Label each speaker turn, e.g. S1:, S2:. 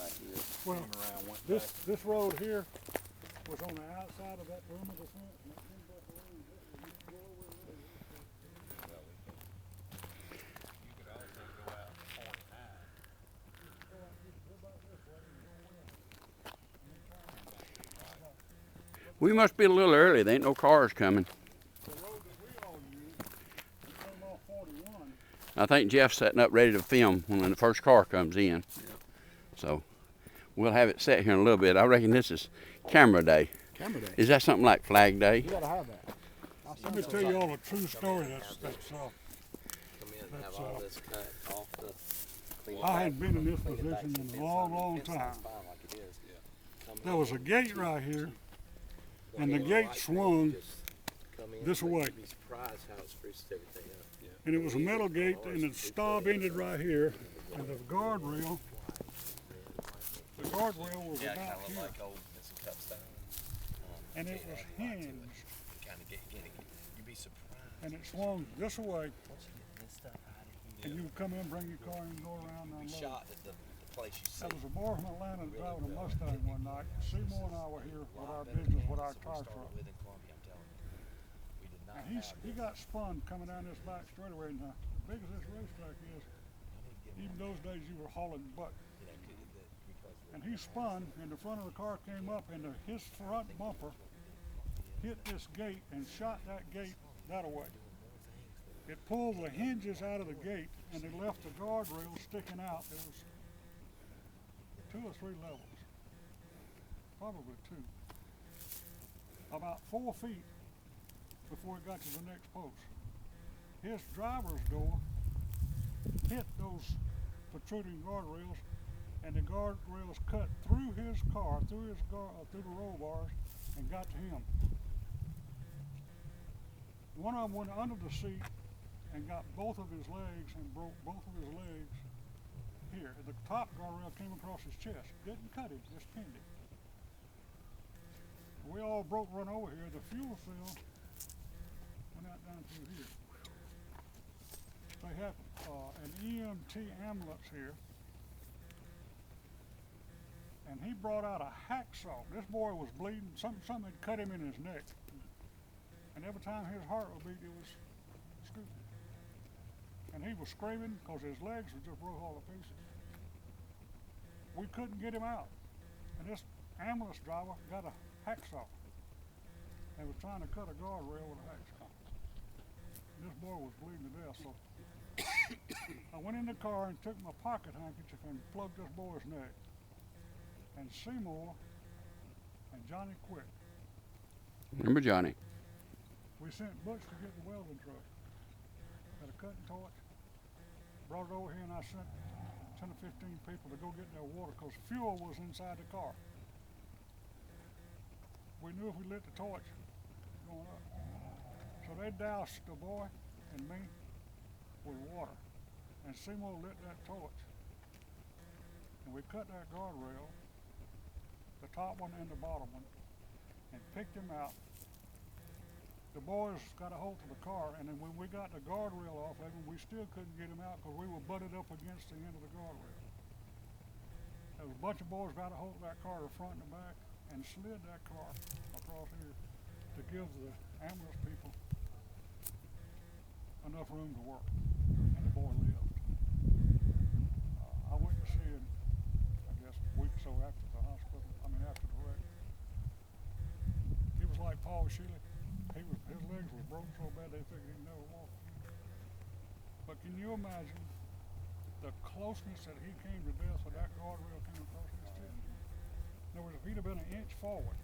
S1: back here.
S2: Well,
S1: Came around, went
S2: this road here was on the outside of that perimeter fence, and it came back around. This was you go over and over.
S1: Well, you could also go out to 49.
S2: Go back this way and go west. And then turn right.
S3: We must be a little early. There ain't no cars coming.
S2: The road that we all use, it came off 41.
S3: I think Jeff's setting up ready to film when the first car comes in.
S1: Yep.
S3: So we'll have it set here in a little bit. I reckon this is camera day.
S2: Camera day.
S3: Is that something like Flag Day?
S2: You gotta have that. Let me tell you all a true story.
S1: Come in and have all this cut off the.
S2: I hadn't been in this position in a long, long time. There was a gate right here, and the gate swung this way. And it was a metal gate, and the stub ended right here, and the guardrail was about here. And it was hinged, and it swung this way, and you would come in, bring your car, and go around and unload.
S1: Shot at the place you see.
S2: There was a boy from Atlanta driving a Mustang one night. Seymour and I were here with our business with our car truck. And he got spun coming down this back straightaway. And as big as this racetrack is, even those days you were hauling butt. And he spun, and the front of the car came up, and his front bumper hit this gate and shot that gate that way. It pulled the hinges out of the gate, and it left the guardrail sticking out. There was 2 or 3 levels, probably 2. About 4 feet before it got to the next post. His driver's door hit those protruding guardrails, and the guardrails cut through his car, through the roll bars, and got to him. One of them went under the seat and got both of his legs and broke both of his legs here. The top guardrail came across his chest. Didn't cut him, just pinned him. We all run over here. The fuel cell went out down through here. They have an EMT ambulance here, and he brought out a hacksaw. This boy was bleeding. Something had cut him in his neck, and every time his heart would beat, it was scooting. And he was screaming because his legs were just broke all to pieces. We couldn't get him out, and this ambulance driver got a hacksaw and was trying to cut a guardrail with a hacksaw. This boy was bleeding to death, so I went in the car and took my pocket handkerchief and plugged this boy's neck. And Seymour and Johnny Quick.
S3: Remember Johnny?
S2: We sent Butch to get the welding truck. Had a cutting torch. Brought it over here, and I sent 10 or 15 people to go get their water because fuel was inside the car. We knew if we lit the torch, going up. So they doused the boy and me with water. And Seymour lit that torch. And we cut that guardrail, the top one and the bottom one, and picked him out. The boys got a hold of the car, and then when we got the guardrail off of him, we still couldn't get him out because we were butted up against the end of the guardrail. There was a bunch of boys got a hold of that car, the front and the back, and slid that car across here to give the ambulance people enough room to work, and the boy lived. I went to see him, I guess, a week or so after after the wreck. He was like Paul Shealy. His legs were broken so bad they figured he'd never walk. But can you imagine the closeness that he came to death with that guardrail came across his chest? In other words, if he'd have been an inch forward,